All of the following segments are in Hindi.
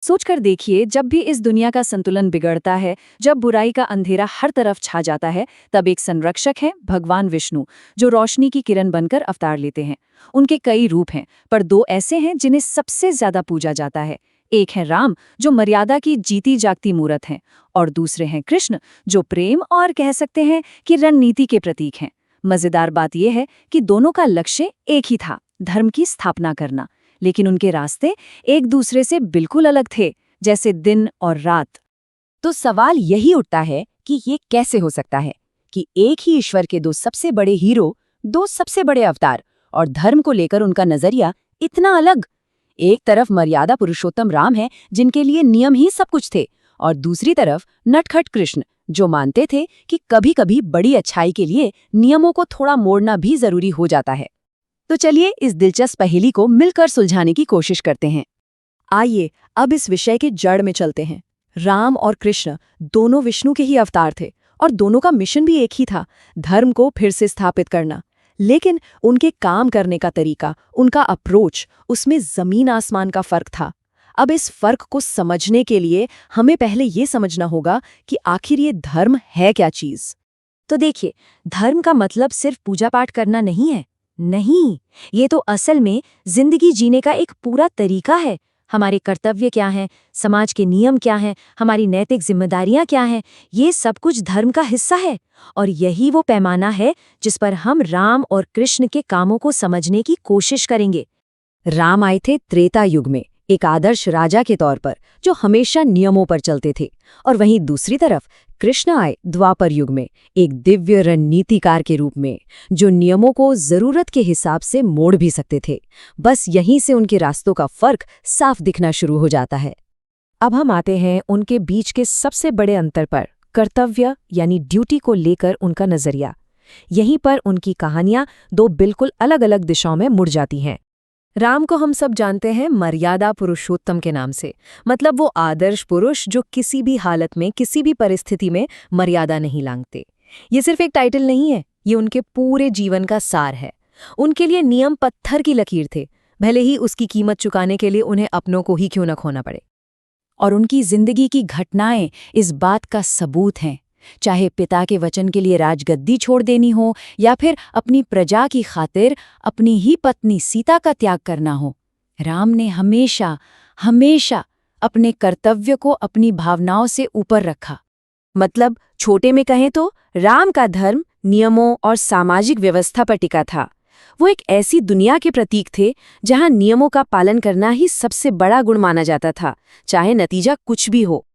सोचकर देखिए, जब भी इस दुनिया का संतुलन बिगड़ता है, जब बुराई का अंधेरा हर तरफ छा जाता है, तब एक संरक्षक है भगवान विष्णु, जो रोशनी की किरण बनकर अवतार लेते हैं। उनके कई रूप हैं, पर दो ऐसे हैं जिन्हें सबसे ज्यादा पूजा जाता है। एक है राम, जो मर्यादा की जीती जागती मूरत हैं, और दूसरे हैं कृष्ण, जो प्रेम और कह सकते हैं कि रणनीति के प्रतीक हैं। मजेदार बात यह है कि दोनों का लक्ष्य एक ही था, धर्म की स्थापना करना। लेकिन उनके रास्ते एक दूसरे से बिल्कुल अलग थे, जैसे दिन और रात। तो सवाल यही उठता है कि ये कैसे हो सकता है कि एक ही ईश्वर के दो सबसे बड़े हीरो, दो सबसे बड़े अवतार, और धर्म को लेकर उनका नजरिया इतना अलग। एक तरफ मर्यादा पुरुषोत्तम राम है, जिनके लिए नियम ही सब कुछ थे, और दूसरी तरफ नटखट कृष्ण, जो मानते थे कि कभी-कभी बड़ी अच्छाई के लिए नियमों को थोड़ा मोड़ना भी जरूरी हो जाता है। तो चलिए इस दिलचस्प पहेली को मिलकर सुलझाने की कोशिश करते हैं। आइए अब इस विषय के जड़ में चलते हैं। राम और कृष्ण दोनों विष्णु के ही अवतार थे, और दोनों का मिशन भी एक ही था, धर्म को फिर से स्थापित करना। लेकिन उनके काम करने का तरीका, उनका अप्रोच, उसमें जमीन आसमान का फर्क था। अब इस फर्क को समझने के लिए हमें पहले ये समझना होगा कि आखिर ये धर्म है क्या चीज। तो देखिए, धर्म का मतलब सिर्फ पूजा पाठ करना नहीं है। नहीं, ये तो असल में जिंदगी जीने का एक पूरा तरीका है। हमारे कर्तव्य क्या हैं, समाज के नियम क्या हैं, हमारी नैतिक जिम्मेदारियां क्या हैं, ये सब कुछ धर्म का हिस्सा है। और यही वो पैमाना है जिस पर हम राम और कृष्ण के कामों को समझने की कोशिश करेंगे। राम आए थे त्रेता युग में, एक आदर्श राजा के तौर पर, जो हमेशा नियमों पर चलते थे। और वहीं दूसरी तरफ कृष्ण आए द्वापर युग में, एक दिव्य रणनीतिकार के रूप में, जो नियमों को जरूरत के हिसाब से मोड़ भी सकते थे। बस यहीं से उनके रास्तों का फर्क साफ दिखना शुरू हो जाता है। अब हम आते हैं उनके बीच के सबसे बड़े अंतर पर, कर्तव्य यानी ड्यूटी को लेकर उनका नजरिया। यहीं पर उनकी कहानियां दो बिल्कुल अलग अलग दिशाओं में मुड़ जाती हैं। राम को हम सब जानते हैं मर्यादा पुरुषोत्तम के नाम से, मतलब वो आदर्श पुरुष जो किसी भी हालत में, किसी भी परिस्थिति में मर्यादा नहीं लांघते। ये सिर्फ एक टाइटल नहीं है, ये उनके पूरे जीवन का सार है। उनके लिए नियम पत्थर की लकीर थे, भले ही उसकी कीमत चुकाने के लिए उन्हें अपनों को ही क्यों न खोना पड़े। और उनकी जिंदगी की घटनाएं इस बात का सबूत हैं। चाहे पिता के वचन के लिए राजगद्दी छोड़ देनी हो, या फिर अपनी प्रजा की खातिर अपनी ही पत्नी सीता का त्याग करना हो, राम ने हमेशा हमेशा अपने कर्तव्य को अपनी भावनाओं से ऊपर रखा। मतलब छोटे में कहें तो राम का धर्म नियमों और सामाजिक व्यवस्था पर टिका था। वो एक ऐसी दुनिया के प्रतीक थे जहां नियमों का पालन करना ही सबसे बड़ा गुण माना जाता था, चाहे नतीजा कुछ भी हो।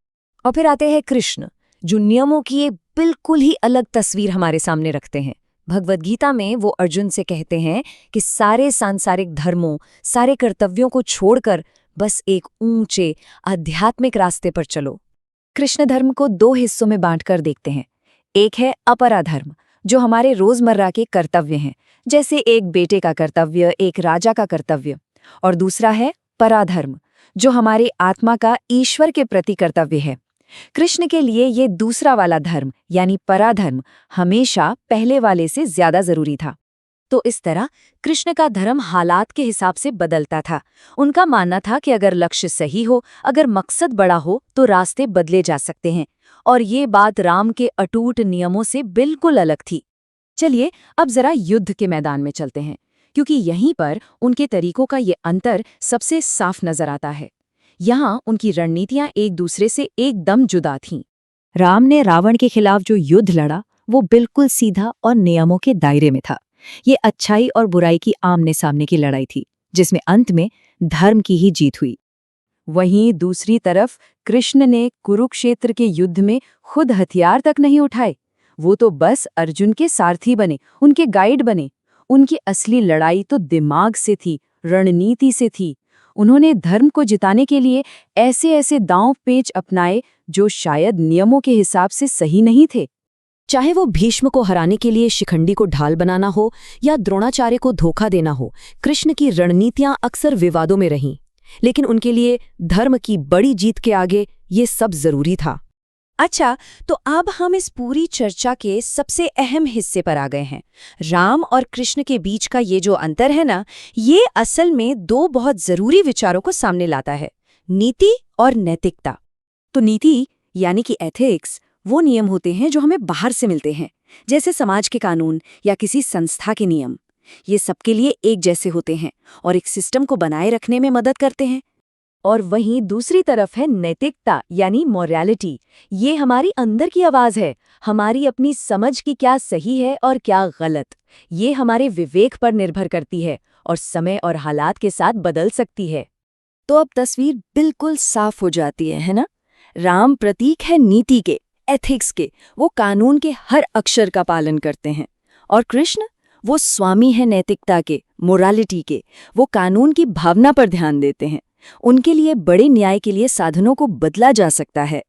और फिर आते हैं कृष्ण, जो नियमों की एक बिल्कुल ही अलग तस्वीर हमारे सामने रखते हैं। भगवद गीता में वो अर्जुन से कहते हैं कि सारे सांसारिक धर्मों, सारे कर्तव्यों को छोड़कर बस एक ऊंचे आध्यात्मिक रास्ते पर चलो। कृष्ण धर्म को दो हिस्सों में बांटकर देखते हैं। एक है अपरा धर्म, जो हमारे रोजमर्रा के कर्तव्य हैं, जैसे एक बेटे का कर्तव्य, एक राजा का कर्तव्य। और दूसरा है पराधर्म, जो हमारे आत्मा का ईश्वर के प्रति कर्तव्य है। कृष्ण के लिए ये दूसरा वाला धर्म यानी पराधर्म हमेशा पहले वाले से ज्यादा जरूरी था। तो इस तरह कृष्ण का धर्म हालात के हिसाब से बदलता था। उनका मानना था कि अगर लक्ष्य सही हो, अगर मकसद बड़ा हो, तो रास्ते बदले जा सकते हैं। और ये बात राम के अटूट नियमों से बिल्कुल अलग थी। चलिए अब जरा युद्ध के मैदान में चलते हैं, क्योंकि यहीं पर उनके तरीकों का ये अंतर सबसे साफ नजर आता है। यहाँ उनकी रणनीतियां एक दूसरे से एकदम जुदा थीं। राम ने रावण के खिलाफ जो युद्ध लड़ा, वो बिल्कुल सीधा और नियमों के दायरे में था। ये अच्छाई और बुराई की आमने सामने की लड़ाई थी, जिसमें अंत में धर्म की ही जीत हुई। वहीं दूसरी तरफ कृष्ण ने कुरुक्षेत्र के युद्ध में खुद हथियार तक नहीं उठाए। वो तो बस अर्जुन के सारथी बने, उनके गाइड बने। उनकी असली लड़ाई तो दिमाग से थी, रणनीति से थी। उन्होंने धर्म को जिताने के लिए ऐसे ऐसे दांव पेच अपनाए जो शायद नियमों के हिसाब से सही नहीं थे। चाहे वो भीष्म को हराने के लिए शिखंडी को ढाल बनाना हो या द्रोणाचार्य को धोखा देना हो, कृष्ण की रणनीतियां अक्सर विवादों में रहीं। लेकिन उनके लिए धर्म की बड़ी जीत के आगे ये सब जरूरी था। अच्छा, तो अब हम इस पूरी चर्चा के सबसे अहम हिस्से पर आ गए हैं। राम और कृष्ण के बीच का ये जो अंतर है ना, ये असल में दो बहुत जरूरी विचारों को सामने लाता है, नीति और नैतिकता। तो नीति यानी कि एथिक्स वो नियम होते हैं जो हमें बाहर से मिलते हैं, जैसे समाज के कानून या किसी संस्था के नियम। ये सबके लिए एक जैसे होते हैं और एक सिस्टम को बनाए रखने में मदद करते हैं। और वहीं दूसरी तरफ है नैतिकता यानी मोरालिटी। ये हमारी अंदर की आवाज है, हमारी अपनी समझ की क्या सही है और क्या गलत। ये हमारे विवेक पर निर्भर करती है और समय और हालात के साथ बदल सकती है। तो अब तस्वीर बिल्कुल साफ हो जाती है ना? राम प्रतीक है नीति के, एथिक्स के, वो कानून के हर अक्षर का पालन करते हैं। और कृष्ण वो स्वामी है नैतिकता के, मोरालिटी के, वो कानून की भावना पर ध्यान देते हैं। उनके लिए बड़े न्याय के लिए साधनों को बदला जा सकता है।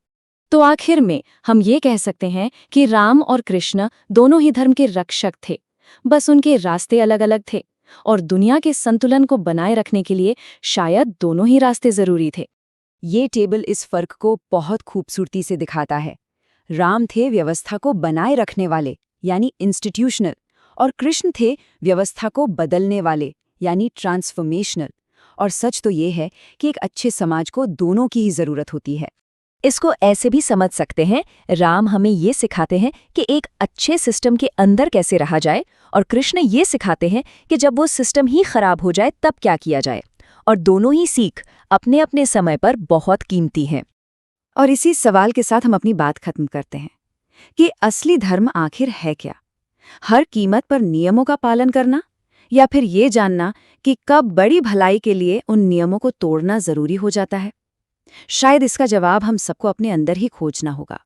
तो आखिर में हम ये कह सकते हैं कि राम और कृष्ण दोनों ही धर्म के रक्षक थे, बस उनके रास्ते अलग अलग थे और दुनिया के संतुलन को बनाए रखने के लिए शायद दोनों ही रास्ते जरूरी थे। ये टेबल इस फर्क को बहुत खूबसूरती से दिखाता है। राम थे व्यवस्था को बनाए रखने वाले यानी इंस्टीट्यूशनल, और कृष्ण थे व्यवस्था को बदलने वाले यानी ट्रांसफॉर्मेशनल। और सच तो ये है कि एक अच्छे समाज को दोनों की ही जरूरत होती है। इसको ऐसे भी समझ सकते हैं, राम हमें ये सिखाते हैं कि एक अच्छे सिस्टम के अंदर कैसे रहा जाए, और कृष्ण ये सिखाते हैं कि जब वो सिस्टम ही खराब हो जाए तब क्या किया जाए। और दोनों ही सीख अपने अपने समय पर बहुत कीमती हैं। और इसी सवाल के साथ हम अपनी बात खत्म करते हैं कि असली धर्म आखिर है क्या? हर कीमत पर नियमों का पालन करना, या फिर ये जानना कि कब बड़ी भलाई के लिए उन नियमों को तोड़ना जरूरी हो जाता है? शायद इसका जवाब हम सबको अपने अंदर ही खोजना होगा।